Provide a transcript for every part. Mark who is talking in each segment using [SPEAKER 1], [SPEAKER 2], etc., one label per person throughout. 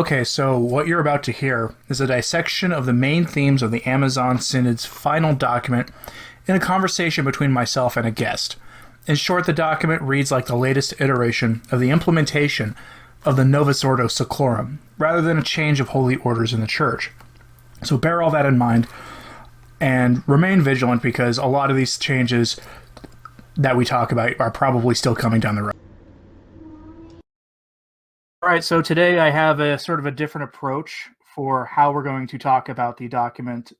[SPEAKER 1] Okay, so what you're about to hear is a dissection of the main themes of the Amazon Synod's final document in a conversation between myself and a guest. In short, the document reads like the latest iteration of the implementation of the Novus Ordo Seclorum, rather than a change of holy orders in the Church. So bear all that in mind and remain vigilant because a lot of these changes that we talk about are probably still coming down the road. All right, so today I have a sort of a different approach for how we're going to talk about the document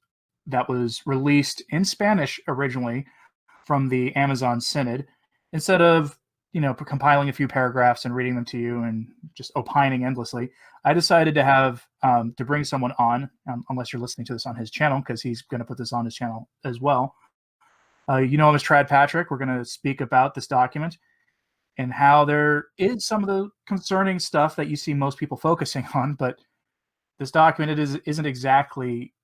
[SPEAKER 1] that was released in Spanish originally from the Amazon Synod. Instead of, compiling a few paragraphs and reading them to you and just opining endlessly, I decided to have to bring someone on, unless you're listening to this on his channel, because he's going to put this on his channel as well. You know him as Trad Patrick. We're going to speak about this document and how there is some of the concerning stuff that you see most people focusing on, but this document isn't exactly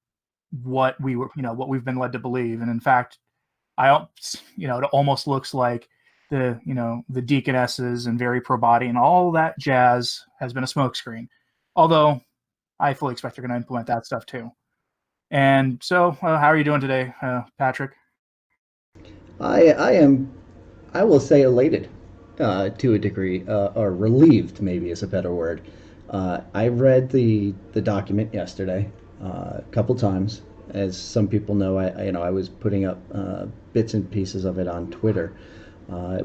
[SPEAKER 1] what we've been led to believe. And in fact, it almost looks like the deaconesses and very pro body and all that jazz has been a smokescreen. Although I fully expect they're going to implement that stuff too. And so, how are you doing today, Patrick?
[SPEAKER 2] I will say elated to a degree, or relieved maybe is a better word. I read the document yesterday a couple times. As some people know, I was putting up bits and pieces of it on Twitter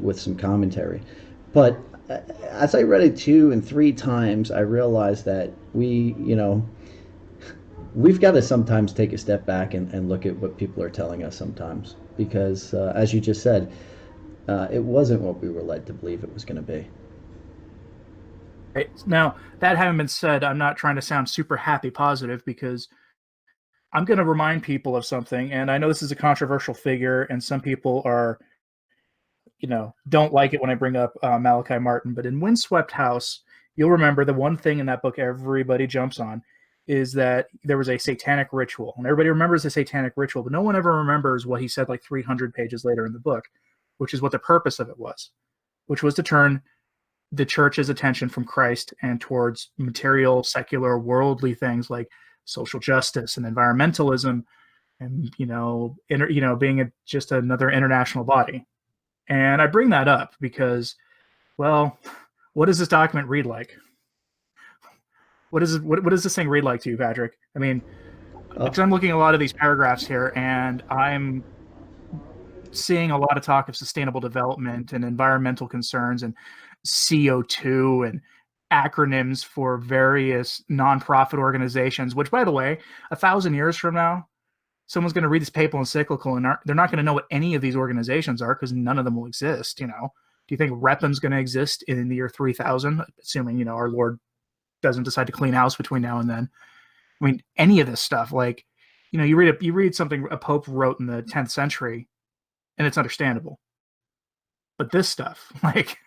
[SPEAKER 2] with some commentary. But as I read it 2 and 3 times, I realized that we've got to sometimes take a step back and look at what people are telling us sometimes. Because, as you just said, it wasn't what we were led to believe it was going to be.
[SPEAKER 1] Right. Now, that having been said, I'm not trying to sound super happy positive because I'm going to remind people of something. And I know this is a controversial figure, and some people are, don't like it when I bring up Malachi Martin. But in Windswept House, you'll remember the one thing in that book everybody jumps on is that there was a satanic ritual. And everybody remembers the satanic ritual, but no one ever remembers what he said like 300 pages later in the book, which is what the purpose of it was, which was to turn the church's attention from Christ and towards material, secular, worldly things like social justice and environmentalism and, being just another international body. And I bring that up because, well, what does this document read like? What does this thing read like to you, Patrick? I mean, because I'm looking at a lot of these paragraphs here, and I'm seeing a lot of talk of sustainable development and environmental concerns and CO2 and acronyms for various nonprofit organizations, which, by the way, 1,000 years from now, someone's going to read this papal encyclical and they're not going to know what any of these organizations are because none of them will exist. Do you think Repham's going to exist in the year 3000, assuming, our Lord doesn't decide to clean house between now and then? I mean, any of this stuff, like, you read something a pope wrote in the 10th century and it's understandable. But this stuff, like,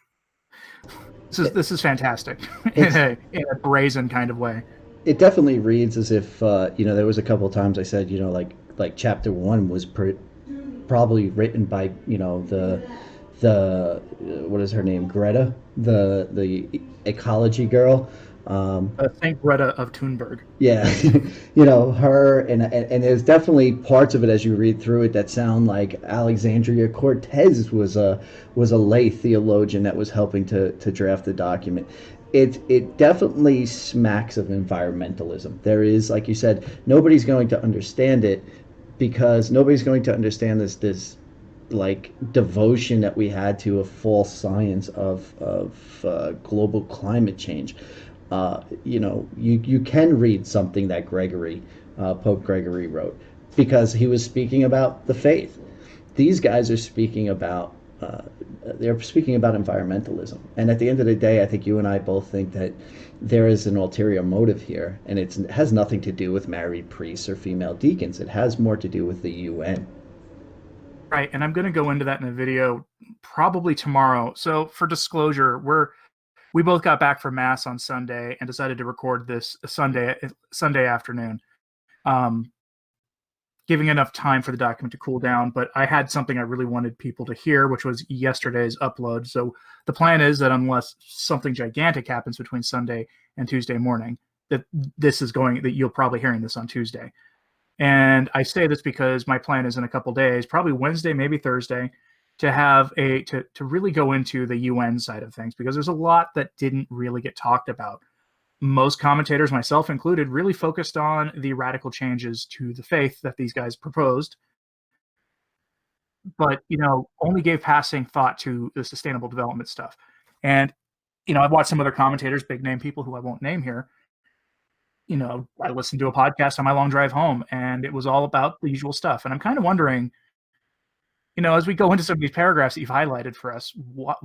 [SPEAKER 1] this is fantastic in a brazen kind of way.
[SPEAKER 2] It definitely reads as if there was a couple of times I said like chapter 1 was probably written by the what is her name, Greta, the ecology girl.
[SPEAKER 1] Saint Greta of Thunberg.
[SPEAKER 2] Yeah, her, and there's definitely parts of it as you read through it that sound like Alexandria Cortez was a lay theologian that was helping to draft the document. It definitely smacks of environmentalism. There is, like you said, nobody's going to understand it because nobody's going to understand this like devotion that we had to a false science of global climate change. You can read something that Pope Gregory wrote because he was speaking about the faith. These guys are speaking about environmentalism, and at the end of the day, I think you and I both think that there is an ulterior motive here, and it has nothing to do with married priests or female deacons. It has more to do with the UN.
[SPEAKER 1] Right, and I'm going to go into that in a video probably tomorrow. So for disclosure, we both got back from Mass on Sunday and decided to record this Sunday afternoon, giving enough time for the document to cool down. But I had something I really wanted people to hear, which was yesterday's upload. So the plan is that unless something gigantic happens between Sunday and Tuesday morning, that you'll probably hearing this on Tuesday. And I say this because my plan is in a couple days, probably Wednesday, maybe Thursday, to have to really go into the UN side of things, because there's a lot that didn't really get talked about. Most commentators, myself included, really focused on the radical changes to the faith that these guys proposed, but only gave passing thought to the sustainable development stuff. And I've watched some other commentators, big name people who I won't name here. I listened to a podcast on my long drive home, and it was all about the usual stuff. And I'm kind of wondering, as we go into some of these paragraphs that you've highlighted for us, what,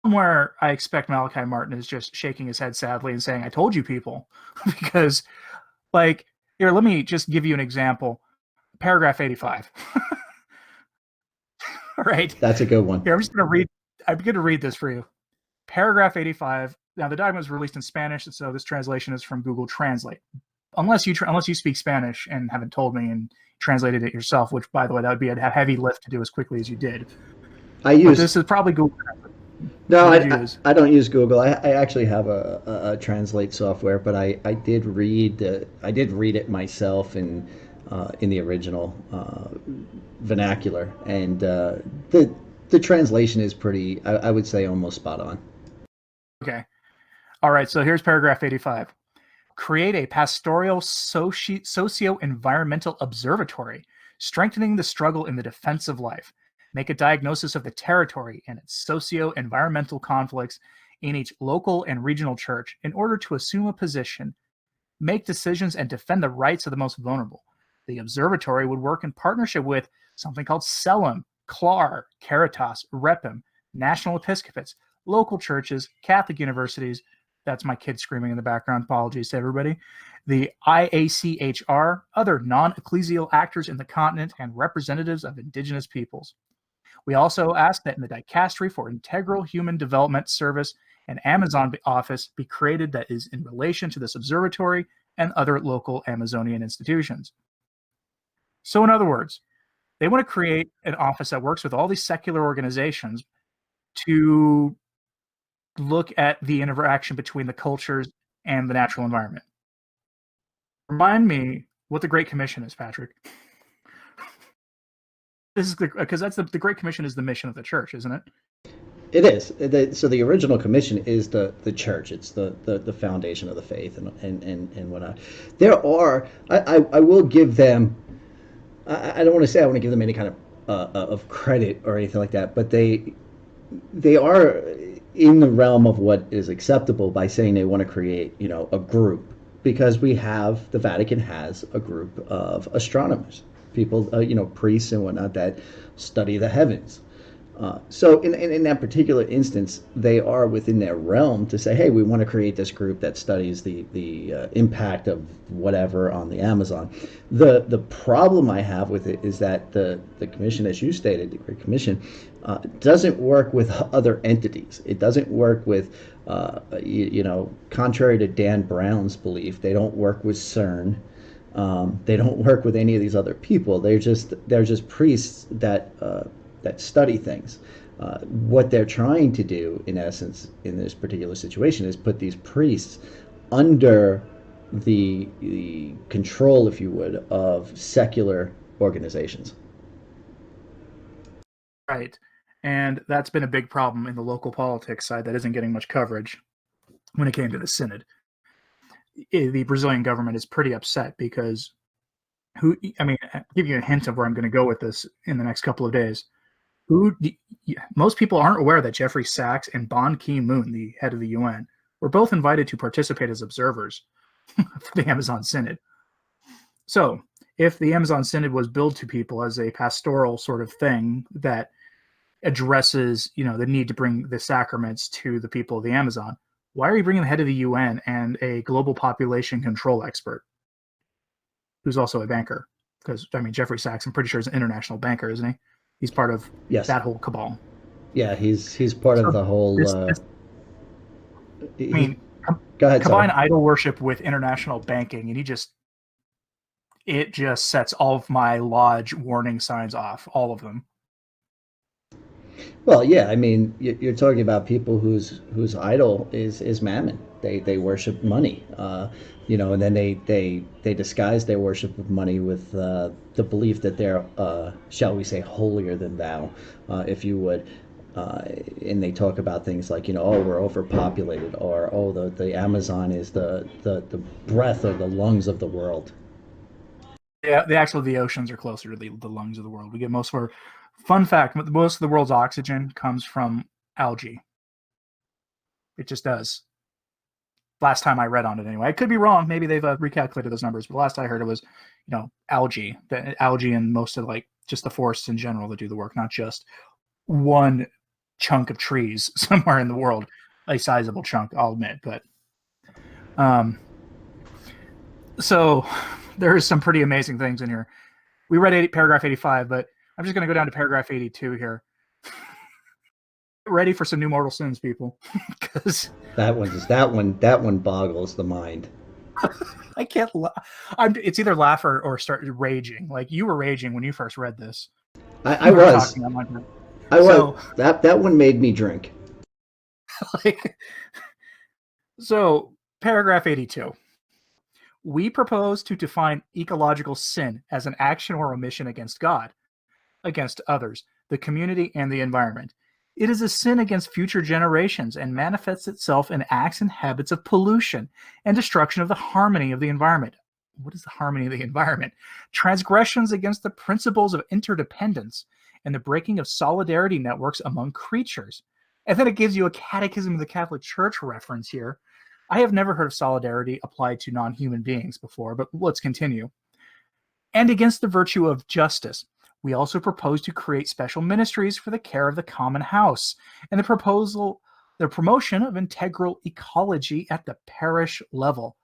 [SPEAKER 1] somewhere I expect Malachi Martin is just shaking his head sadly and saying, "I told you, people," because, here, let me just give you an example. Paragraph 85. All right.
[SPEAKER 2] That's a good one.
[SPEAKER 1] Here, I'm going to read this for you. Paragraph 85. Now, the document was released in Spanish, so this translation is from Google Translate. Unless you speak Spanish and haven't told me and translated it yourself, which, by the way, that would be a heavy lift to do as quickly as you did. But this is probably Google Translate.
[SPEAKER 2] No, I don't use Google. I actually have a translate software, but I did read it myself in the original vernacular, and the translation is pretty, I would say, almost spot on.
[SPEAKER 1] Okay. All right, so here's paragraph 85. Create a pastoral socio-environmental observatory, strengthening the struggle in the defense of life. Make a diagnosis of the territory and its socio-environmental conflicts in each local and regional church in order to assume a position, make decisions, and defend the rights of the most vulnerable. The observatory would work in partnership with something called CELUM, CLAR, Caritas, REPIM, National Episcopates, local churches, Catholic universities. That's my kid screaming in the background. Apologies to everybody. The IACHR, other non-ecclesial actors in the continent, and representatives of indigenous peoples. We also ask that in the Dicastery for Integral Human Development Service, an Amazon office be created that is in relation to this observatory and other local Amazonian institutions. So in other words, they want to create an office that works with all these secular organizations to look at the interaction between the cultures and the natural environment. Remind me what the Great Commission is, Patrick. This is because the Great Commission is the mission of the church, isn't it?
[SPEAKER 2] It is. So the original commission is the church. It's the foundation of the faith and whatnot. There are, I will give them, I don't want to say I want to give them any kind of credit or anything like that, but they are in the realm of what is acceptable by saying they want to create, a group, because the Vatican has a group of astronomers, people, priests and whatnot that study the heavens. So in that particular instance, they are within their realm to say, hey, we want to create this group that studies the impact of whatever on the Amazon. The problem I have with it is that the commission, as you stated, the Great Commission, doesn't work with other entities. It doesn't work with, contrary to Dan Brown's belief, they don't work with CERN. They don't work with any of these other people. They're just priests that study things. What they're trying to do, in essence, in this particular situation, is put these priests under the control, if you would, of secular organizations.
[SPEAKER 1] Right. And that's been a big problem in the local politics side that isn't getting much coverage when it came to the Synod. The Brazilian government is pretty upset because I'll give you a hint of where I'm going to go with this in the next couple of days. Most people aren't aware that Jeffrey Sachs and Ban Ki-moon, the head of the UN, were both invited to participate as observers of the Amazon Synod. So if the Amazon Synod was billed to people as a pastoral sort of thing that addresses, the need to bring the sacraments to the people of the Amazon, why are you bringing the head of the UN and a global population control expert who's also a banker? Because, Jeffrey Sachs, I'm pretty sure, is an international banker, isn't he? He's part of that whole cabal.
[SPEAKER 2] Yeah, he's part of the whole.
[SPEAKER 1] Go ahead. Combine idol worship with international banking, and it just sets all of my lodge warning signs off, all of them.
[SPEAKER 2] Well, yeah, I mean, you're talking about people whose idol is mammon. They worship money, and then they disguise their worship of money with the belief that they're, shall we say, holier than thou, if you would. Uh, and they talk about things like, oh, we're overpopulated, or oh, the Amazon is the breath or the lungs of the world.
[SPEAKER 1] Yeah, the oceans are closer to the lungs of the world. We get most of our fun fact. Most of the world's oxygen comes from algae. It just does. Last time I read on it, anyway. I could be wrong. Maybe they've recalculated those numbers, but last I heard it was, algae. The algae and most of like just the forests in general that do the work, not just one chunk of trees somewhere in the world, a sizable chunk, I'll admit. But um, so there's some pretty amazing things in here. We read paragraph 85, but I'm just going to go down to paragraph 82 here. Get ready for some new mortal sins, people, because
[SPEAKER 2] that one boggles the mind.
[SPEAKER 1] I can't. It's either laugh or start raging. Like you were raging when you first read this.
[SPEAKER 2] I
[SPEAKER 1] We were
[SPEAKER 2] was
[SPEAKER 1] talking online.
[SPEAKER 2] I was
[SPEAKER 1] So,
[SPEAKER 2] that one made me drink.
[SPEAKER 1] like, so paragraph 82. We propose to define ecological sin as an action or omission against God, against others, the community, and the environment. It is a sin against future generations and manifests itself in acts and habits of pollution and destruction of the harmony of the environment. What is the harmony of the environment? Transgressions against the principles of interdependence and the breaking of solidarity networks among creatures. And then it gives you a Catechism of the Catholic Church reference here. I have never heard of solidarity applied to non human beings before, but let's continue. And against the virtue of justice. We also propose to create special ministries for the care of the common house and the promotion of integral ecology at the parish level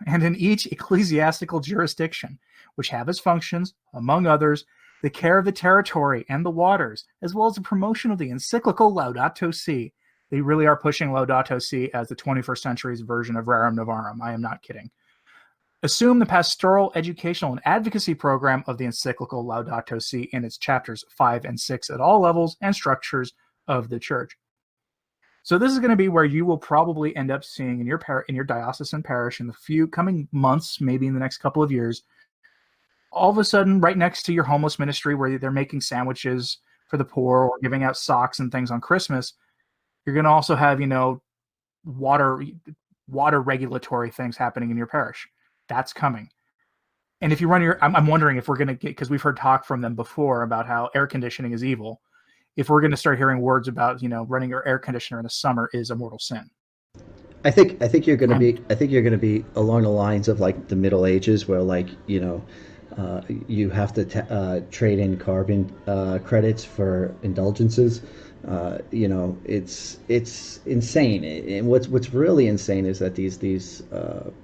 [SPEAKER 1] and in each ecclesiastical jurisdiction, which have as functions, among others, the care of the territory and the waters, as well as the promotion of the encyclical Laudato Si. They really are pushing Laudato Si as the 21st century's version of Rerum Novarum. I am not kidding. Assume the pastoral, educational, and advocacy program of the encyclical Laudato Si in its chapters 5 and 6 at all levels and structures of the church. So this is going to be where you will probably end up seeing in your diocesan parish in the few coming months, maybe in the next couple of years, all of a sudden right next to your homeless ministry where they're making sandwiches for the poor or giving out socks and things on Christmas, you're going to also have, water regulatory things happening in your parish. That's coming. And if you run I'm wondering if we're going to get, because we've heard talk from them before about how air conditioning is evil. If we're going to start hearing words about, running your air conditioner in the summer is a mortal sin.
[SPEAKER 2] I think you're going to
[SPEAKER 1] And
[SPEAKER 2] be I think you're going to be along the lines of like the Middle Ages, where like you have to trade in carbon credits for indulgences. It's insane. And what's really insane is that these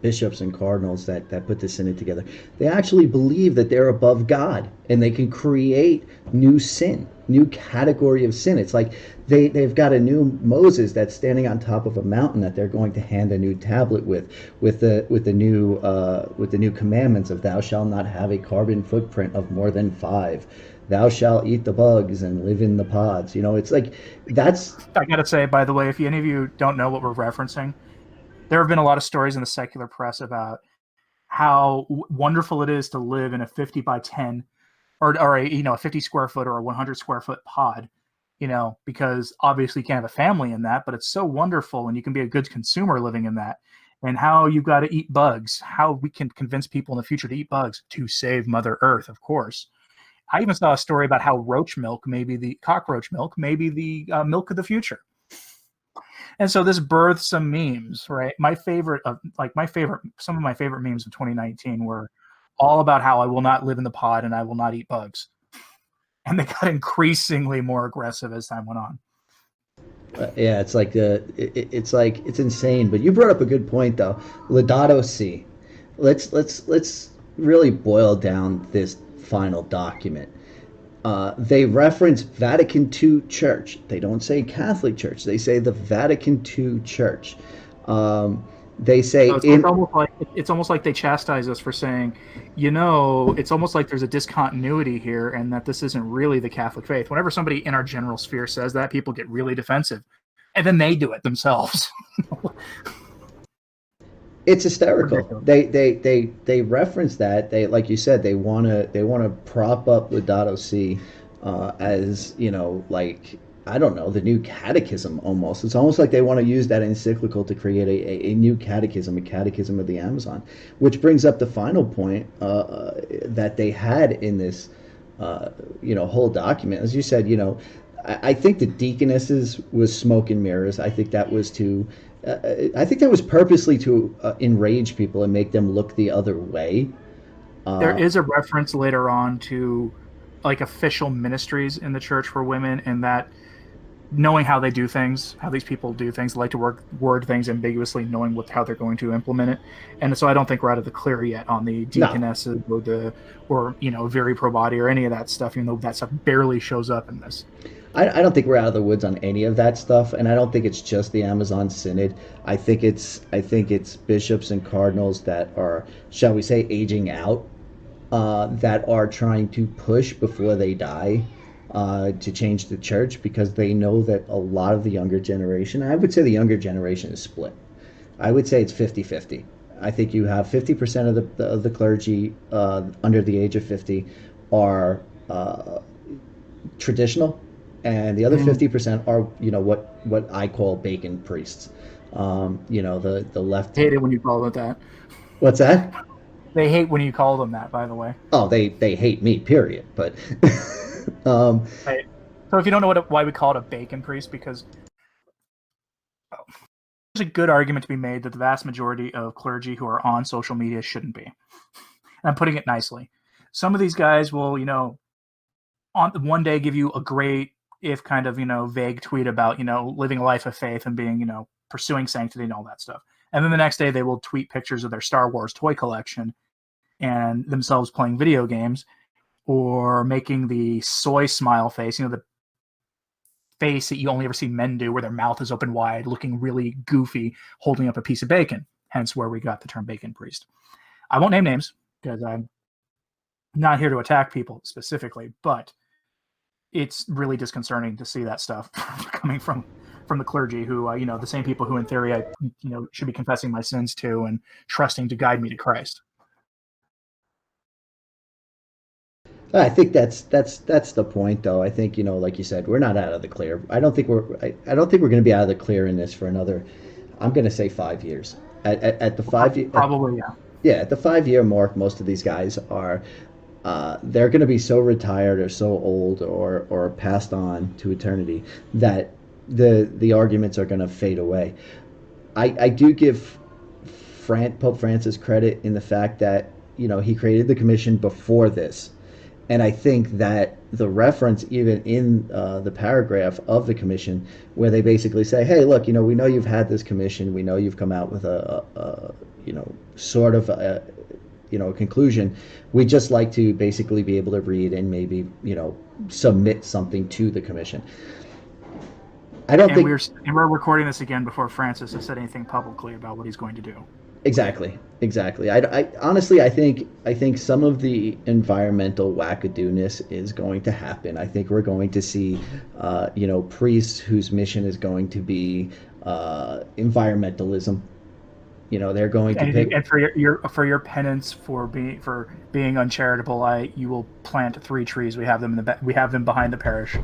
[SPEAKER 2] bishops and cardinals that put this synod together, they actually believe that they're above God and they can create new sin, new category of sin. It's like they've got a new Moses that's standing on top of a mountain that they're going to hand a new tablet with the new commandments of thou shalt not have a carbon footprint of more than 5. Thou shalt eat the bugs and live in the pods. It's like that's.
[SPEAKER 1] I got to say, by the way, if any of you don't know what we're referencing, there have been a lot of stories in the secular press about how wonderful it is to live in a 50 by 10 or a 50 square foot or a 100 square foot pod, because obviously you can't have a family in that, but it's so wonderful and you can be a good consumer living in that. And how you've got to eat bugs, how we can convince people in the future to eat bugs to save Mother Earth, of course. I even saw a story about how roach milk, maybe the cockroach milk, maybe the milk of the future. And so this birthed some memes, right? Some of my favorite memes of 2019 were all about how I will not live in the pod and I will not eat bugs. And they got increasingly more aggressive as time went on.
[SPEAKER 2] Yeah, it's like it's insane. But you brought up a good point though. Laudato Si. Let's really boil down this final document. They reference Vatican II Church. They don't say Catholic Church. They say the Vatican II Church. They say
[SPEAKER 1] So it's almost like they chastise us for saying, it's almost like there's a discontinuity here, and that this isn't really the Catholic faith. Whenever somebody in our general sphere says that, people get really defensive, and then they do it themselves.
[SPEAKER 2] it's hysterical.
[SPEAKER 1] Ridiculous.
[SPEAKER 2] They reference that. They, like you said, they wanna prop up Laudato Si, as, like, I don't know, the new catechism almost. It's almost like they want to use that encyclical to create a new catechism, a catechism of the Amazon, which brings up the final point, that they had in this, whole document. As you said, I think the deaconesses was smoke and mirrors. I think that was to, I think that was purposely to enrage people and make them look the other way.
[SPEAKER 1] There
[SPEAKER 2] Uh,
[SPEAKER 1] is a reference later on to like official ministries in the church for women, and that knowing how they do things, how these people do things, they like to word things ambiguously, knowing how they're going to implement it. And so I don't think we're out of the clear yet on the
[SPEAKER 2] no,
[SPEAKER 1] deaconesses or viri probati or any of that stuff, even though that stuff barely shows up in this.
[SPEAKER 2] I don't think we're out of the woods on any of that stuff, and I don't think it's just the Amazon Synod. I think it's bishops and cardinals that are, shall we say, aging out, that are trying to push before they die, to change the church, because they know that a lot of the younger generation, I would say the younger generation is split. I would say it's 50-50. I think you have 50% of the clergy, under the age of 50, are, traditional, and the other
[SPEAKER 1] Mm.
[SPEAKER 2] 50% are, what I call bacon priests. The left.
[SPEAKER 1] I hate it when you call it that.
[SPEAKER 2] What's that?
[SPEAKER 1] They hate when you call them that, by the way.
[SPEAKER 2] Oh, they hate me. Period. But um,
[SPEAKER 1] Right. So if you don't know why we call it a bacon priest, because there's a good argument to be made that the vast majority of clergy who are on social media shouldn't be. And I'm putting it nicely. Some of these guys will, on one day give you a great, if kind of, vague tweet about, living a life of faith and being, pursuing sanctity and all that stuff. And then the next day they will tweet pictures of their Star Wars toy collection and themselves playing video games, or making the soy smile face, the face that you only ever see men do, where their mouth is open wide, looking really goofy, holding up a piece of bacon. Hence where we got the term bacon priest. I won't name names because I'm not here to attack people specifically, but it's really disconcerting to see that stuff coming from the clergy, who the same people who in theory I should be confessing my sins to and trusting to guide me to Christ.
[SPEAKER 2] I think that's the point, though. I think, like you said, we're not out of the clear. I don't think we're going to be out of the clear in this for another. I'm going to say 5 years. At the 5 year.
[SPEAKER 1] Probably, yeah.
[SPEAKER 2] Yeah, at the 5 year mark, most of these guys are, they're going to be so retired or so old, or passed on to eternity, that the arguments are going to fade away. I do give Pope Francis credit in the fact that, he created the commission before this, and I think that the reference, even in, the paragraph of the commission, where they basically say, "Hey, look, we know you've had this commission. We know you've come out with sort of a conclusion. We just like to basically be able to read and maybe, submit something to the commission." I don't
[SPEAKER 1] And
[SPEAKER 2] think
[SPEAKER 1] we're recording this again before Francis has said anything publicly about what he's going to do.
[SPEAKER 2] exactly. I honestly, I think some of the environmental wackadoodness is going to happen. I think we're going to see, priests whose mission is going to be, environmentalism. They're going to pick.
[SPEAKER 1] And for your penance for being uncharitable, you will plant 3 trees. We have them we have them behind the parish.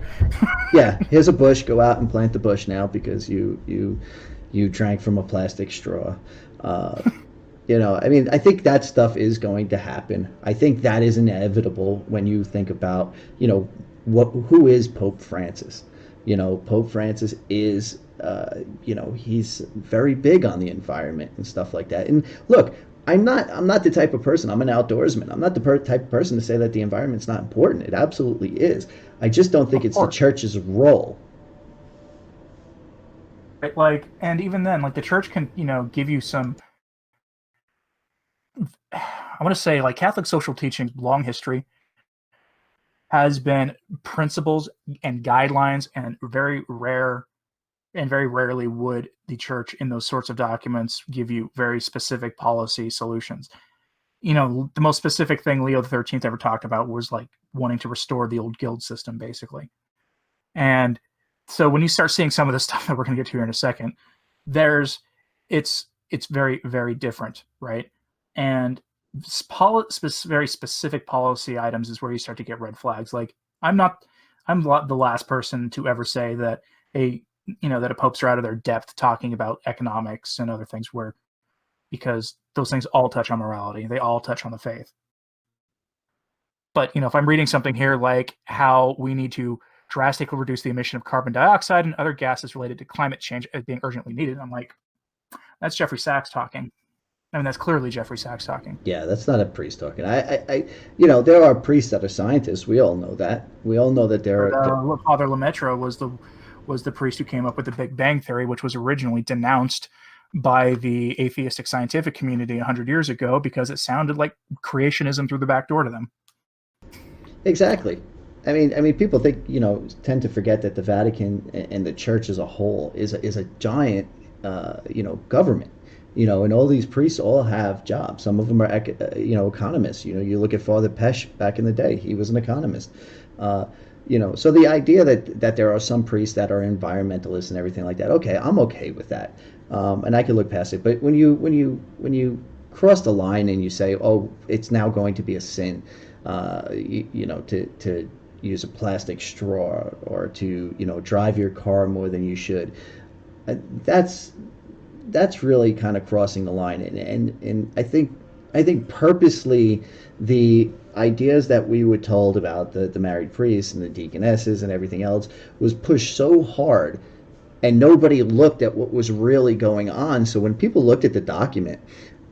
[SPEAKER 2] Yeah, here's a bush. Go out and plant the bush now because you drank from a plastic straw. Uh, I mean, I think that stuff is going to happen. I think that is inevitable when you think about, who is Pope Francis. Pope Francis is, he's very big on the environment and stuff like that. And look, I'm not the type of person. I'm an outdoorsman. I'm not the type of person to say that the environment's not important. It absolutely is. I just don't think
[SPEAKER 1] Of
[SPEAKER 2] it's the
[SPEAKER 1] course.
[SPEAKER 2] church's role.
[SPEAKER 1] Right? Like, and even then, like the church can, give you some. I want to say, like Catholic social teaching, long history has been principles and guidelines and very rare and very rarely would the church in those sorts of documents give you very specific policy solutions. The most specific thing Leo XIII ever talked about was like wanting to restore the old guild system, basically. And so when you start seeing some of the stuff that we're going to get to here in a second, it's very, very different, right? And very specific policy items is where you start to get red flags. Like I'm the last person to ever say that that a popes are out of their depth talking about economics and other things, because those things all touch on morality. They all touch on the faith. But if I'm reading something here like how we need to drastically reduce the emission of carbon dioxide and other gases related to climate change as being urgently needed, I'm like, that's Jeffrey Sachs talking. I mean, that's clearly Jeffrey Sachs talking.
[SPEAKER 2] Yeah, that's not a priest talking. There are priests that are scientists. We all know that. We all know that there are.
[SPEAKER 1] Father Lemaitre was the priest who came up with the Big Bang Theory, which was originally denounced by the atheistic scientific community 100 years ago because it sounded like creationism through the back door to them.
[SPEAKER 2] Exactly. I mean, people tend to forget that the Vatican and the Church as a whole is a giant, government. And all these priests all have jobs. Some of them are, economists. You look at Father Pesch back in the day; he was an economist. So the idea that there are some priests that are environmentalists and everything like that, okay, I'm okay with that, and I can look past it. But when you cross the line and you say, oh, it's now going to be a sin, to use a plastic straw or to drive your car more than you should, that's really kind of crossing the line. And I think purposely the ideas that we were told about the married priests and the deaconesses and everything else was pushed so hard, and nobody looked at what was really going on. So when people looked at the document,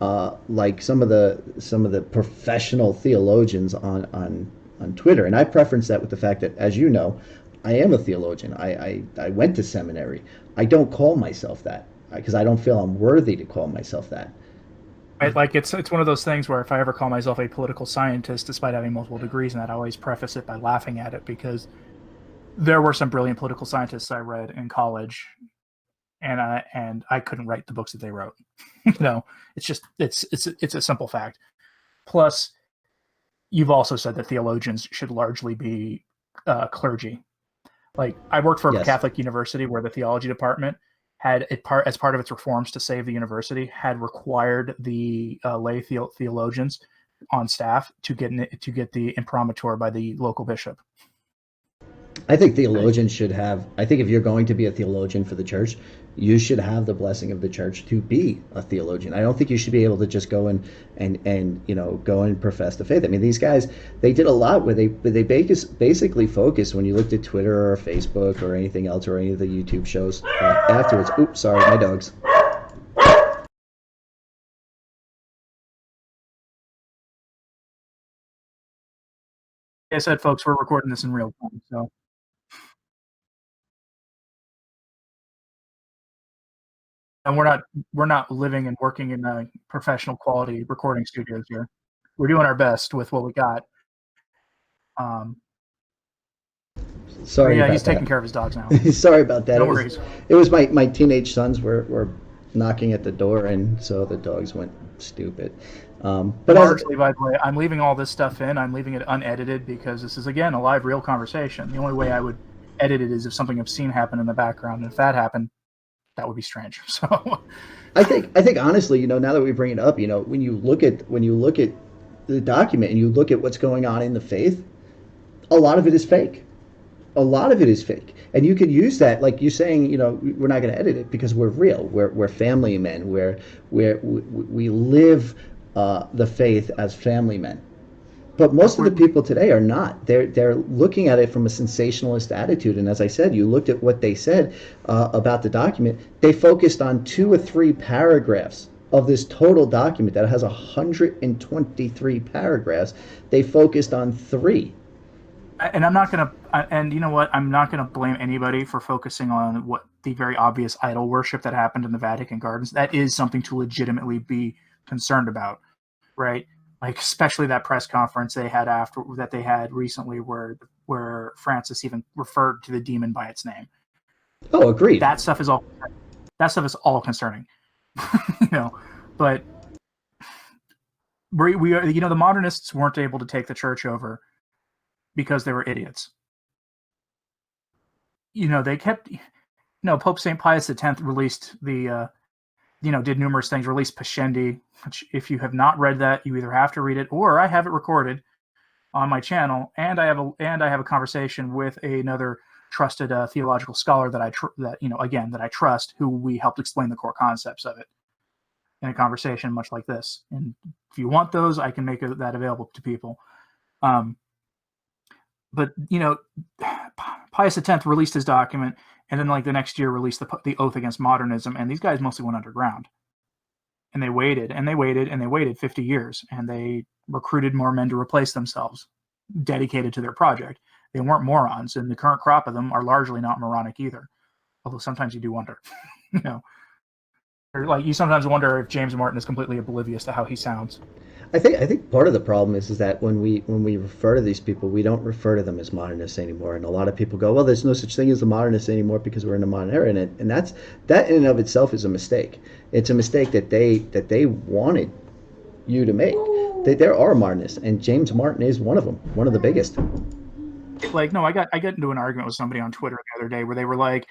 [SPEAKER 2] like some of the professional theologians on Twitter, and I preference that with the fact that, as you know, I am a theologian. I went to seminary. I don't call myself that because I don't feel I'm worthy to call myself that.
[SPEAKER 1] Like it's one of those things where if I ever call myself a political scientist, despite having multiple degrees in that, I always preface it by laughing at it, because there were some brilliant political scientists I read in college, and I couldn't write the books that they wrote. It's a simple fact. Plus, you've also said that theologians should largely be clergy. Like I worked for a Catholic university where the theology department had as part of its reforms to save the university, had required the lay theologians on staff to get the imprimatur by the local bishop.
[SPEAKER 2] I think theologians should have. I think if you're going to be a theologian for the church, you should have the blessing of the church to be a theologian. I don't think you should be able to just go and go and profess the faith. I mean, these guys, they did a lot where they basically focused, when you looked at Twitter or Facebook or anything else or any of the YouTube shows afterwards. Oops, sorry, my dogs.
[SPEAKER 1] Like I said, folks, we're recording this in real time, so. And we're not living and working in professional quality recording studios here. We're doing our best with what we got.
[SPEAKER 2] Sorry about
[SPEAKER 1] he's
[SPEAKER 2] that.
[SPEAKER 1] taking care of his dogs now.
[SPEAKER 2] Sorry about that.
[SPEAKER 1] No worries.
[SPEAKER 2] It was my teenage sons were knocking at the door, and so the dogs went stupid. But
[SPEAKER 1] largely, by the way, I'm leaving all this stuff in. I'm leaving it unedited because this is, again, a live, real conversation. The only way I would edit it is if something obscene happened in the background. And if that happened, that would be strange. So
[SPEAKER 2] I think honestly, now that we bring it up, when you look at the document and you look at what's going on in the faith, a lot of it is fake. A lot of it is fake. And you could use that, like you're saying, we're not going to edit it because we're real. We're family men. We live the faith as family men. But most of the people today are not. They're looking at it from a sensationalist attitude. And as I said, you looked at what they said about the document. They focused on 2 or 3 paragraphs of this total document that has 123 paragraphs. They focused on 3.
[SPEAKER 1] And I'm not going to, and you know what? I'm not going to blame anybody for focusing on what the very obvious idol worship that happened in the Vatican gardens. That is something to legitimately be concerned about, right? Like especially that press conference they had recently, where Francis even referred to the demon by its name.
[SPEAKER 2] Oh, agreed.
[SPEAKER 1] That stuff is all concerning. But we are, the modernists weren't able to take the church over because they were idiots. They kept, Pope St. Pius X released did numerous things, released Pascendi, which if you have not read that, you either have to read it or I have it recorded on my channel, and I have a conversation with another trusted theological scholar that I trust, who we helped explain the core concepts of it in a conversation much like this. And if you want those, I can make that available to people. But Pius X released his document, and then like the next year released the Oath Against Modernism, and these guys mostly went underground. And they waited and they waited and they waited 50 years, and they recruited more men to replace themselves, dedicated to their project. They weren't morons, and the current crop of them are largely not moronic either. Although sometimes you do wonder, or like you sometimes wonder if James Martin is completely oblivious to how he sounds.
[SPEAKER 2] I think part of the problem is that when we refer to these people, we don't refer to them as modernists anymore. And a lot of people go, well, there's no such thing as a modernist anymore because we're in a modern era, and that in and of itself is a mistake. It's a mistake that they wanted you to make. There are modernists, and James Martin is one of them, one of the biggest.
[SPEAKER 1] Like, no, I got into an argument with somebody on Twitter the other day where they were like,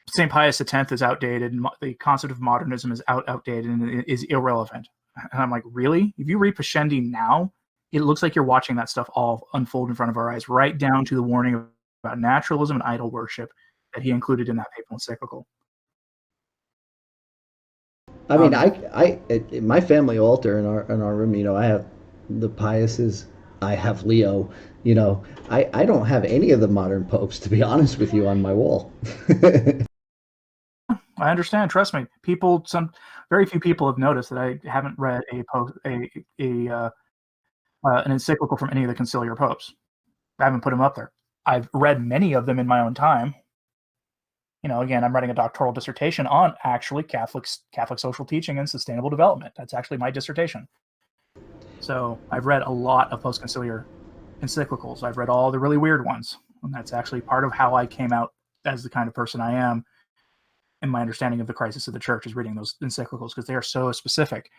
[SPEAKER 1] St. Pius X is outdated, and the concept of modernism is outdated and is irrelevant. And I'm like, really? If you read Pascendi now, it looks like you're watching that stuff all unfold in front of our eyes, right down to the warning about naturalism and idol worship that he included in that papal encyclical.
[SPEAKER 2] I mean, I my family altar in our room, I have the Piuses, I have Leo, I don't have any of the modern popes, to be honest with you, on my wall.
[SPEAKER 1] I understand. Trust me. Very few people have noticed that I haven't read an encyclical from any of the conciliar popes. I haven't put them up there. I've read many of them in my own time. Again, I'm writing a doctoral dissertation on actually Catholic social teaching and sustainable development. That's actually my dissertation. So I've read a lot of post-conciliar encyclicals. I've read all the really weird ones, and that's actually part of how I came out as the kind of person I am. And my understanding of the crisis of the church is reading those encyclicals because they are so specific.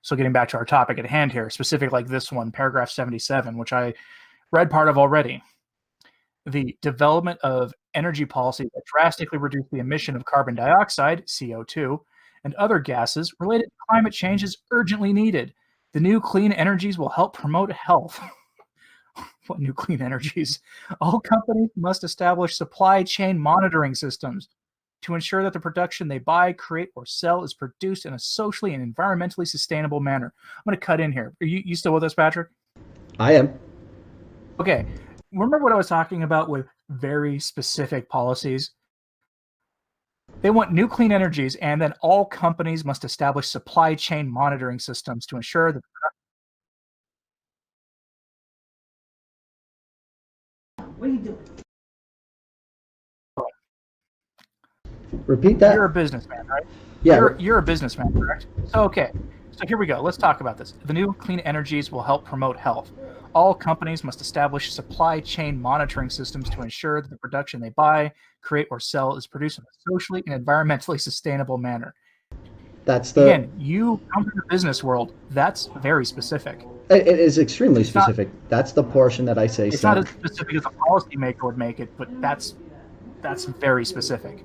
[SPEAKER 1] So getting back to our topic at hand here, specific like this one, paragraph 77, which I read part of already. The development of energy policies that drastically reduce the emission of carbon dioxide, CO2, and other gases related to climate change is urgently needed. The new clean energies will help promote health. What new clean energies? All companies must establish supply chain monitoring systems to ensure that the production they buy, create, or sell is produced in a socially and environmentally sustainable manner. I'm going to cut in here. Are you still with us, Patrick?
[SPEAKER 2] I am.
[SPEAKER 1] Okay. Remember what I was talking about with very specific policies? They want new clean energies, and then all companies must establish supply chain monitoring systems to ensure that.
[SPEAKER 2] What are you doing? Repeat that.
[SPEAKER 1] You're a businessman, right?
[SPEAKER 2] Yeah.
[SPEAKER 1] You're a businessman, correct? Okay. So here we go. Let's talk about this. The new clean energies will help promote health. All companies must establish supply chain monitoring systems to ensure that the production they buy, create, or sell is produced in a socially and environmentally sustainable manner. Again, you come from the business world. That's very specific.
[SPEAKER 2] It is extremely specific. That's the portion that I say.
[SPEAKER 1] It's not as specific as a policymaker would make it, but that's very specific.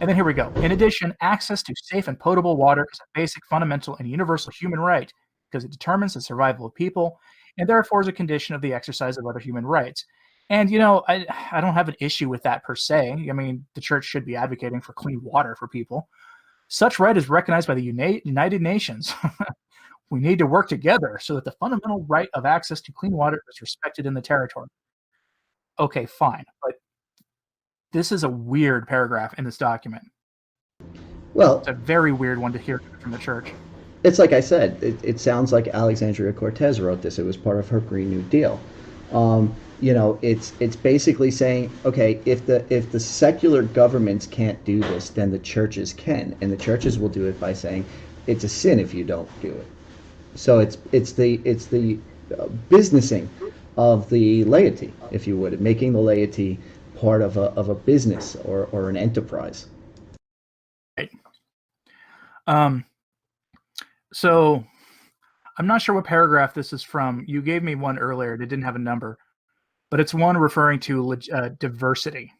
[SPEAKER 1] And then here we go. In addition, access to safe and potable water is a basic, fundamental, and universal human right because it determines the survival of people and therefore is a condition of the exercise of other human rights. And, I don't have an issue with that per se. I mean, the church should be advocating for clean water for people. Such right is recognized by the United Nations. We need to work together so that the fundamental right of access to clean water is respected in the territory. Okay, fine. But this is a weird paragraph in this document.
[SPEAKER 2] Well,
[SPEAKER 1] it's a very weird one to hear from the church.
[SPEAKER 2] It's like I said, it sounds like Alexandria Cortez wrote this. It was part of her Green New Deal. It's basically saying, okay, if the secular governments can't do this, then the churches can, and the churches will do it by saying it's a sin if you don't do it. So it's the businessing of the laity, if you would, making the laity part of a business or an enterprise.
[SPEAKER 1] Right. So I'm not sure what paragraph this is from. You gave me one earlier that didn't have a number, but it's one referring to diversity.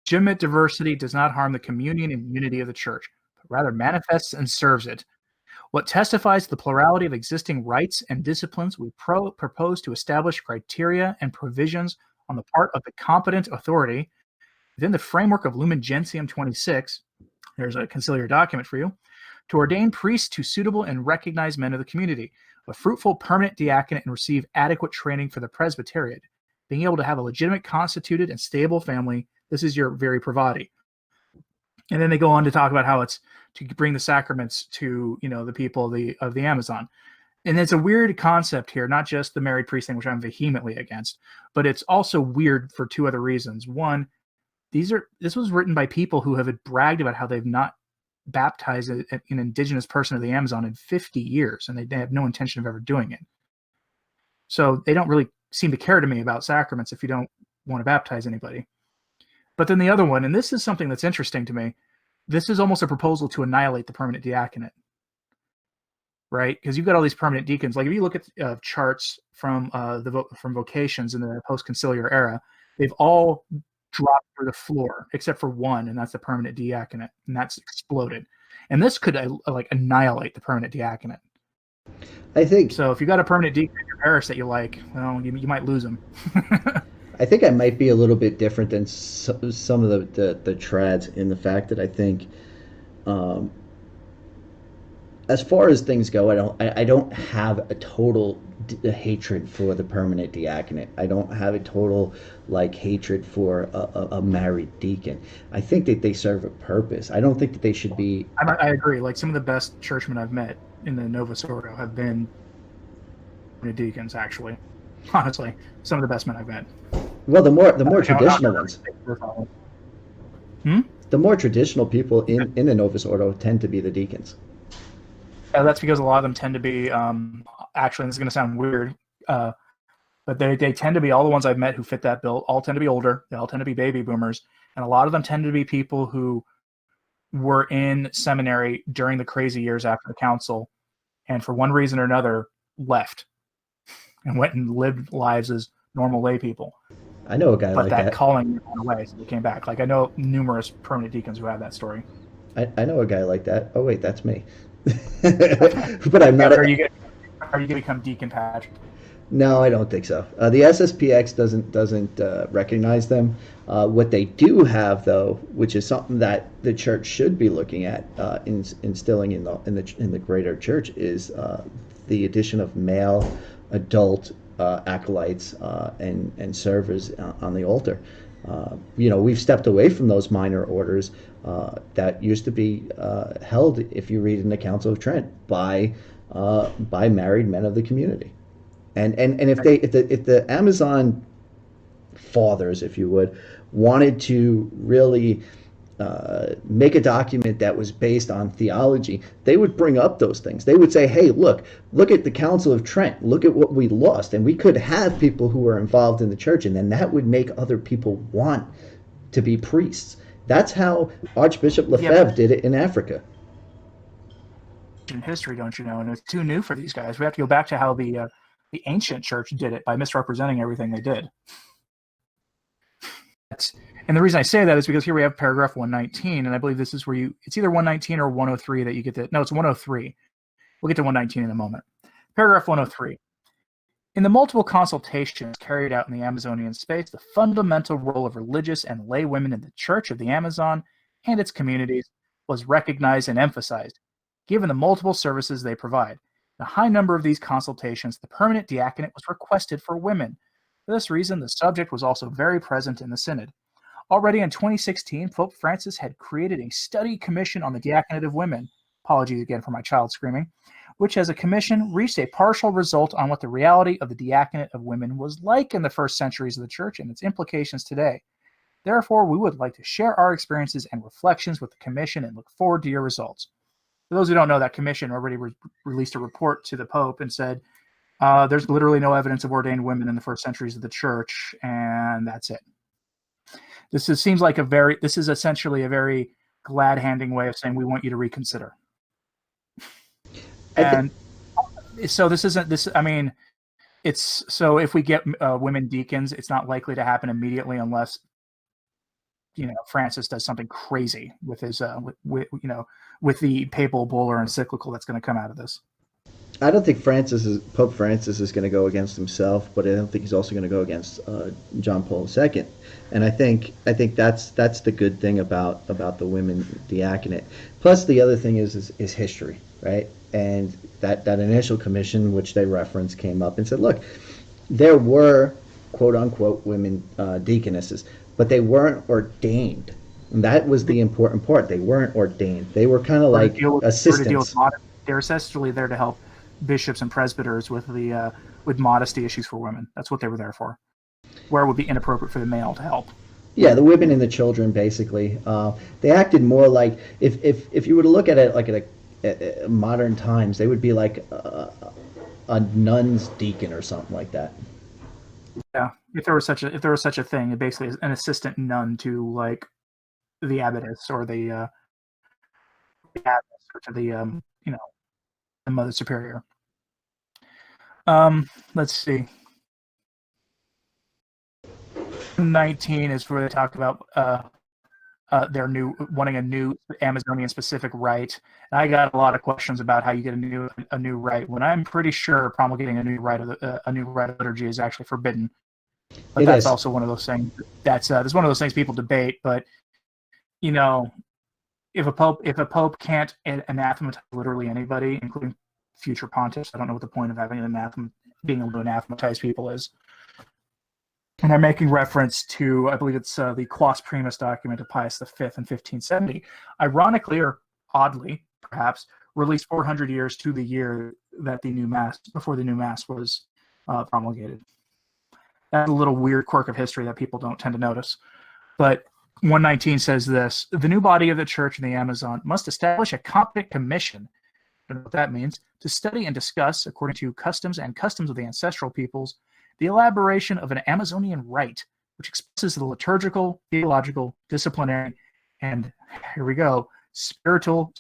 [SPEAKER 1] Legitimate diversity does not harm the communion and unity of the church, but rather manifests and serves it. What testifies to the plurality of existing rites and disciplines, we propose to establish criteria and provisions on the part of the competent authority within the framework of Lumen Gentium 26. There's a conciliar document for you. To ordain priests to suitable and recognized men of the community, a fruitful permanent diaconate, and receive adequate training for the presbyteriate. Being able to have a legitimate, constituted, and stable family, this is your very pravati. And then they go on to talk about how it's to bring the sacraments to, the people of the Amazon. And it's a weird concept here, not just the married priest thing, which I'm vehemently against, but it's also weird for two other reasons. One, this was written by people who have bragged about how they've not baptized an indigenous person of the Amazon in 50 years, and they have no intention of ever doing it. So they don't really seem to care to me about sacraments if you don't want to baptize anybody. But then the other one, and this is something that's interesting to me, this is almost a proposal to annihilate the permanent diaconate, right? Because you've got all these permanent deacons. Like if you look at charts from from vocations in the post-conciliar era, they've all dropped through the floor except for one, and that's the permanent diaconate, and that's exploded. And this could annihilate the permanent diaconate.
[SPEAKER 2] I think
[SPEAKER 1] so. If you got a permanent deacon in your parish that you like, well, you might lose them.
[SPEAKER 2] I think I might be a little bit different than some of the trads in the fact that I think, as far as things go, I don't have a total hatred for the permanent diaconate. I don't have a total hatred for a married deacon. I think that they serve a purpose. I don't think that they should be.
[SPEAKER 1] I agree. Like some of the best churchmen I've met in the Novus Ordo have been deacons. Actually, honestly, some of the best men I've met.
[SPEAKER 2] Well, the more traditional ones. The more traditional people in the Novus Ordo tend to be the deacons.
[SPEAKER 1] That's because a lot of them tend to be, actually, and this is going to sound weird, but they tend to be, all the ones I've met who fit that bill, all tend to be older. They all tend to be baby boomers. And a lot of them tend to be people who were in seminary during the crazy years after the council, and for one reason or another, left and went and lived lives as normal lay people.
[SPEAKER 2] I know a guy like that.
[SPEAKER 1] But that calling went away, so they came back. I know numerous permanent deacons who have that story.
[SPEAKER 2] I know a guy like that. Oh, wait, that's me. But I'm not.
[SPEAKER 1] Are you going to become deacon, Patrick?
[SPEAKER 2] No, I don't think so. The SSPX doesn't recognize them. What they do have, though, which is something that the church should be looking at, instilling in the greater church, is the addition of male adult acolytes and servers on the altar. We've stepped away from those minor orders that used to be held, if you read in the Council of Trent, by married men of the community. And if the Amazon fathers, if you would, wanted to really make a document that was based on theology, they would bring up those things. They would say, hey, look at the Council of Trent, look at what we lost, and we could have people who were involved in the church, and then that would make other people want to be priests. That's how Archbishop Lefebvre did it in Africa.
[SPEAKER 1] In history, don't you know? And it's too new for these guys. We have to go back to how the ancient church did it by misrepresenting everything they did. And the reason I say that is because here we have paragraph 119, and I believe this is where it's either 119 or 103 that you get no, it's 103. We'll get to 119 in a moment. Paragraph 103. In the multiple consultations carried out in the Amazonian space, the fundamental role of religious and lay women in the Church of the Amazon and its communities was recognized and emphasized, given the multiple services they provide. In a high number of these consultations, the permanent diaconate was requested for women. For this reason, the subject was also very present in the Synod. Already in 2016, Pope Francis had created a study commission on the diaconate of women. Apologies again for my child screaming. Which, as a commission, reached a partial result on what the reality of the diaconate of women was like in the first centuries of the Church and its implications today. Therefore, we would like to share our experiences and reflections with the commission and look forward to your results. For those who don't know, that commission already released a report to the Pope and said, there's literally no evidence of ordained women in the first centuries of the Church, and that's it. seems like this is essentially a very glad-handing way of saying we want you to reconsider. And so this isn't this. I mean, it's so if we get women deacons, it's not likely to happen immediately unless Francis does something crazy with his with the papal bull or encyclical that's going to come out of this.
[SPEAKER 2] I don't think Pope Francis is going to go against himself, but I don't think he's also going to go against John Paul II. And I think that's the good thing about the women diaconate. Plus, the other thing is history, right? And that initial commission, which they referenced, came up and said, look, there were quote unquote women deaconesses, but they weren't ordained. And that was the important part. They weren't ordained. They were kind of like assistants.
[SPEAKER 1] They're essentially there to help bishops and presbyters with with modesty issues for women. That's what they were there for. Where it would be inappropriate for the male to help.
[SPEAKER 2] Yeah, the women and the children, basically. They acted more like, if you were to look at it like at modern times, they would be like a nun's deacon or something like that.
[SPEAKER 1] Yeah, if there was such a thing, it basically is an assistant nun to like the abbess or the abbess or to the the mother superior. Let's see. 19 is where they talk about their wanting a new Amazonian specific rite. And I got a lot of questions about how you get a new rite when I'm pretty sure promulgating a new rite of liturgy is actually forbidden. But that's also one of those things that's one of those things people debate. But if a pope can't anathematize literally anybody, including future pontiffs, I don't know what the point of having being able to anathematize people is. And I'm making reference to, I believe it's the Quas Primus document of Pius V in 1570. Ironically, or oddly, perhaps, released 400 years to the year that before the new mass was promulgated. That's a little weird quirk of history that people don't tend to notice. But 119 says this: the new body of the church in the Amazon must establish a competent commission, I don't know what that means, to study and discuss, according to customs of the ancestral peoples, the elaboration of an Amazonian rite, which expresses the liturgical, theological, disciplinary, and here we go, spiritual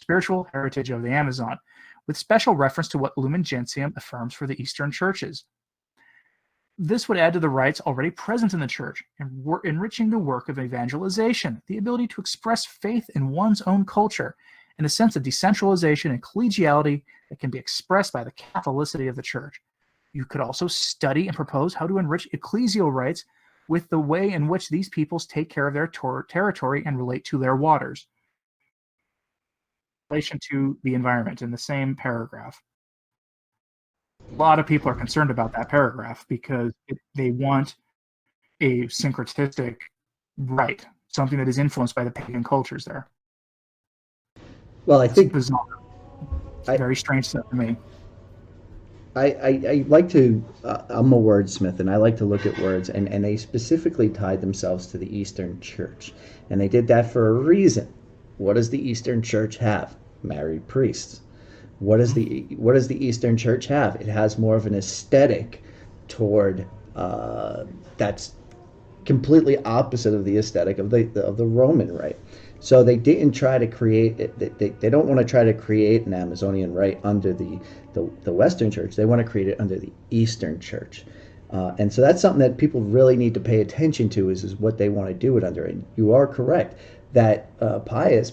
[SPEAKER 1] heritage of the Amazon, with special reference to what Lumen Gentium affirms for the Eastern churches. This would add to the rites already present in the church, enriching the work of evangelization, the ability to express faith in one's own culture, and a sense of decentralization and collegiality that can be expressed by the Catholicity of the church. You could also study and propose how to enrich ecclesial rites with the way in which these peoples take care of their territory and relate to their waters. In relation to the environment in the same paragraph. A lot of people are concerned about that paragraph because they want a syncretistic rite, something that is influenced by the pagan cultures there.
[SPEAKER 2] Well, I think
[SPEAKER 1] it's bizarre. It's very strange stuff to me.
[SPEAKER 2] I like to, I'm a wordsmith, and I like to look at words, and they specifically tied themselves to the Eastern Church. And they did that for a reason. What does the Eastern Church have? Married priests. What does the Eastern Church have? It has more of an aesthetic toward that's completely opposite of the aesthetic of the Roman rite. So they didn't try to create it. They don't want to try to create an Amazonian rite under the Western Church. They want to create it under the Eastern Church. And so that's something that people really need to pay attention to is what they want to do it under. And you are correct that Pope Pius,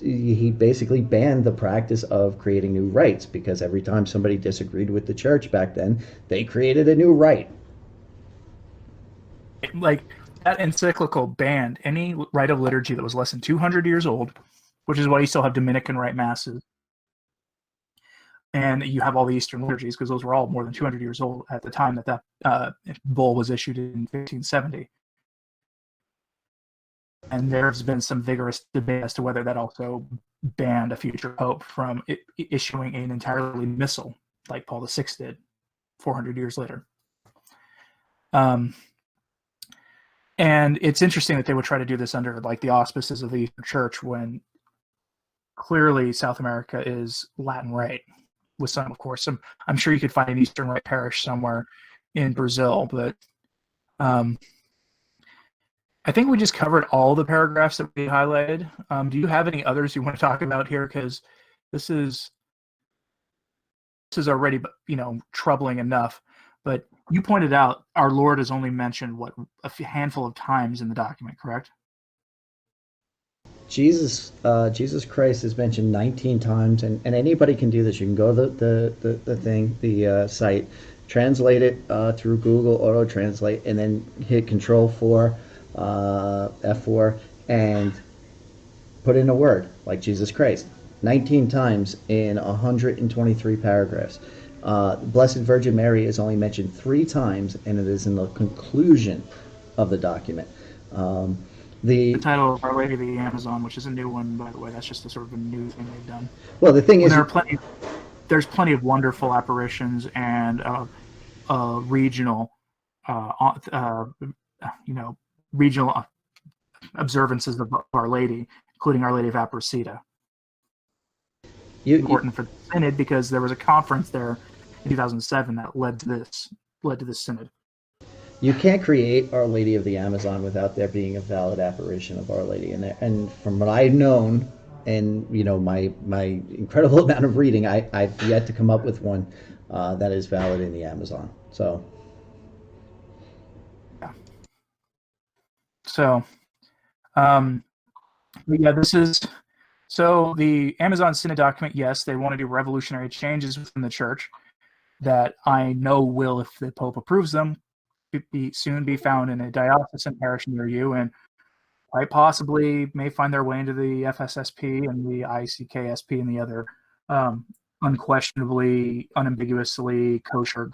[SPEAKER 2] he basically banned the practice of creating new rites because every time somebody disagreed with the church back then, they created a new rite.
[SPEAKER 1] Like that encyclical banned any rite of liturgy that was less than 200 years old, which is why you still have Dominican rite masses. And you have all the Eastern liturgies because those were all more than 200 years old at the time that bull was issued in 1570. And there's been some vigorous debate as to whether that also banned a future pope from issuing an entirely missal like Paul VI did 400 years later. And it's interesting that they would try to do this under like the auspices of the Eastern Church when clearly South America is Latin Rite. With some, of course, I'm sure you could find an Eastern Rite parish somewhere in Brazil, but I think we just covered all the paragraphs that we highlighted. Do you have any others you want to talk about here? Because this is already, troubling enough. But you pointed out our Lord is only mentioned a handful of times in the document, correct?
[SPEAKER 2] Jesus Christ is mentioned 19 times, and anybody can do this. You can go to the site, translate it through Google Auto Translate, and then hit Control 4, F4, and put in a word like Jesus Christ 19 times in 123 paragraphs. Blessed Virgin Mary is only mentioned 3 times, and it is in the conclusion of the document.
[SPEAKER 1] The title of Our Lady of the Amazon, which is a new one, by the way. That's just a sort of a new thing they've done.
[SPEAKER 2] Well, the thing is,
[SPEAKER 1] there's plenty of wonderful apparitions and regional, regional observances of Our Lady, including Our Lady of Aparecida. Important for the Synod because there was a conference there in 2007 that led to this Synod.
[SPEAKER 2] You can't create Our Lady of the Amazon without there being a valid apparition of Our Lady. And from what I've known, and my incredible amount of reading, I've yet to come up with one that is valid in the Amazon. So,
[SPEAKER 1] yeah. So, this is the Amazon Synod document. Yes, they want to do revolutionary changes within the Church that I know will, if the Pope approves them, soon be found in a diocesan parish near you, and quite possibly may find their way into the FSSP and the ICKSP and the other unquestionably, unambiguously kosher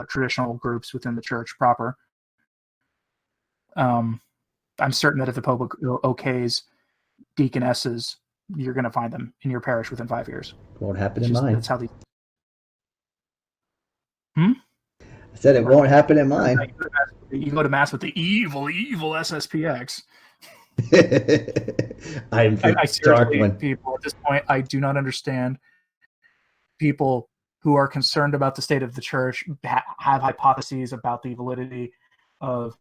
[SPEAKER 1] traditional groups within the Church proper. I'm certain that if the Pope okays deaconesses, you're going to find them in your parish within 5 years.
[SPEAKER 2] Won't happen in mine.
[SPEAKER 1] That's how
[SPEAKER 2] I said it won't happen in mine.
[SPEAKER 1] You go to mass with the evil SSPX.
[SPEAKER 2] I'm the dark one.
[SPEAKER 1] People at this point, I do not understand people who are concerned about the state of the Church, have hypotheses about the validity of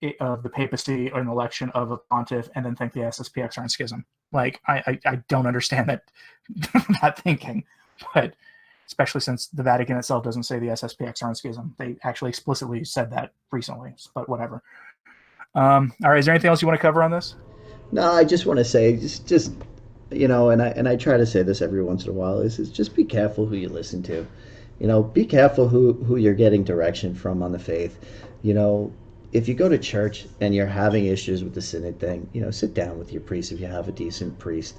[SPEAKER 1] the papacy or an election of a pontiff, and then think the SSPX are in schism. Like, I don't understand that thinking, but especially since the Vatican itself doesn't say the SSPX are in schism. They actually explicitly said that recently, but whatever. All right, is there anything else you want to cover on this?
[SPEAKER 2] No, I just want to say, just and I try to say this every once in a while, is just be careful who you listen to. Be careful who you're getting direction from on the faith. If you go to church and you're having issues with the Synod thing, sit down with your priest if you have a decent priest.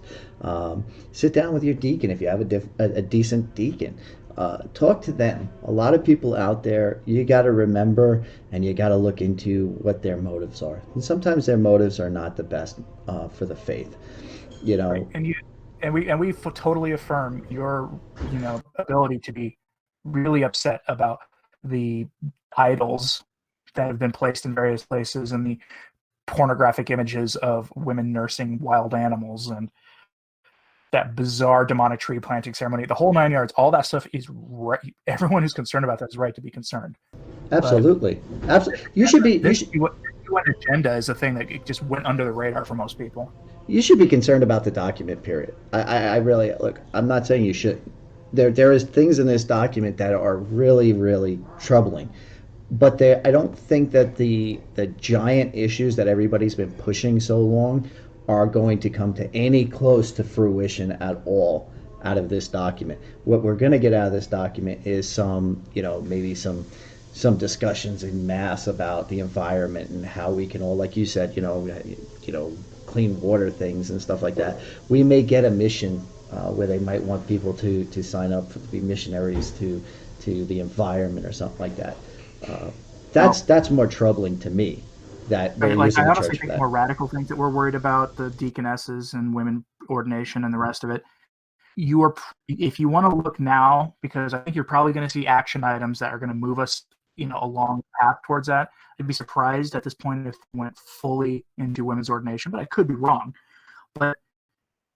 [SPEAKER 2] Sit down with your deacon if you have a decent deacon. Talk to them. A lot of people out there, you got to remember and you got to look into what their motives are. And sometimes their motives are not the best for the faith.
[SPEAKER 1] Right. And we totally affirm your ability to be really upset about the idols that have been placed in various places and the pornographic images of women nursing wild animals and that bizarre demonic tree planting ceremony, the whole 9 yards. All that stuff is right. Everyone who's concerned about that is right to be concerned.
[SPEAKER 2] Absolutely. Absolutely. You should be.
[SPEAKER 1] What agenda is the thing that just went under the radar for most people.
[SPEAKER 2] You should be concerned about the document, period. I really, look, I'm not saying you shouldn't. There is things in this document that are really, really troubling. But I don't think that the giant issues that everybody's been pushing so long are going to come to any close to fruition at all out of this document. What we're going to get out of this document is maybe some discussions in mass about the environment and how we can all, like you said, clean water things and stuff like that. We may get a mission where they might want people to sign up to be missionaries to the environment or something like that. That's more troubling to me. That
[SPEAKER 1] I honestly think more radical things that we're worried about, the deaconesses and women ordination and the rest of it. If you want to look now, because I think you're probably going to see action items that are going to move us, along the path towards that. I'd be surprised at this point if we went fully into women's ordination, but I could be wrong. But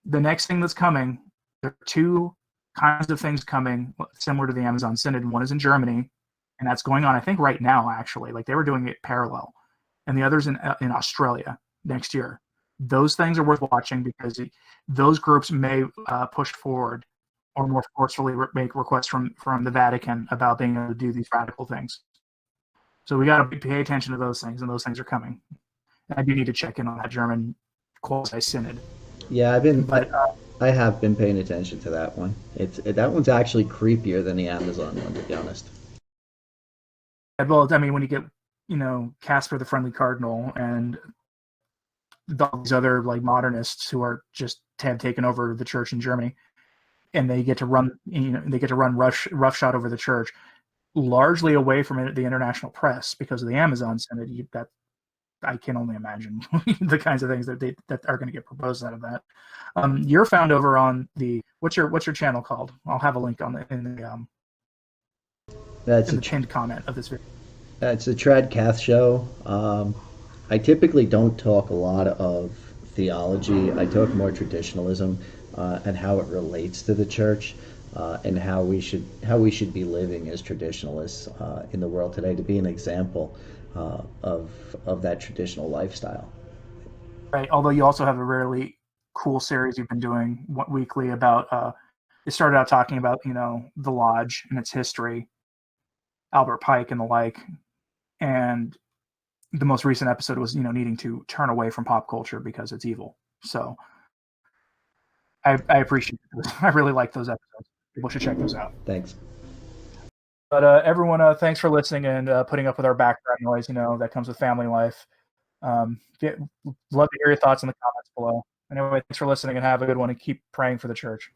[SPEAKER 1] the next thing that's coming, there are two kinds of things coming similar to the Amazon Synod. One is in Germany, and that's going on, I think, right now, actually. Like, they were doing it parallel. And the other's in Australia. next year. Those things are worth watching because those groups may push forward or more forcefully make requests from the Vatican about being able to do these radical things. So we got to pay attention to those things, and those things are coming. And I do need to check in on that German quasi-synod.
[SPEAKER 2] Yeah,
[SPEAKER 1] But
[SPEAKER 2] I have been paying attention to that one. That one's actually creepier than the Amazon one, to be honest.
[SPEAKER 1] well, I mean, when you get Casper the Friendly Cardinal and all these other like modernists who are just have taken over the church in Germany, and they get to run roughshod over the church, largely away from the international press because of the Amazon Synod. That I can only imagine the kinds of things that are going to get proposed out of that. You're found over on the what's your channel called? I'll have a link on
[SPEAKER 2] That's
[SPEAKER 1] in
[SPEAKER 2] a
[SPEAKER 1] the pinned comment of this video.
[SPEAKER 2] It's a Trad Cath show. I typically don't talk a lot of theology. I talk more traditionalism and how it relates to the church and how we should be living as traditionalists in the world today to be an example of that traditional lifestyle.
[SPEAKER 1] Right. Although you also have a really cool series you've been doing weekly about. It started out talking about the lodge and its history, Albert Pike and the like, and the most recent episode was needing to turn away from pop culture because it's evil. So I appreciate it. I really like those episodes. People should check those out.
[SPEAKER 2] Thanks.
[SPEAKER 1] But everyone, thanks for listening and putting up with our background noise. That comes with family life. Love to hear your thoughts in the comments below. Anyway, thanks for listening and have a good one, and keep praying for the church.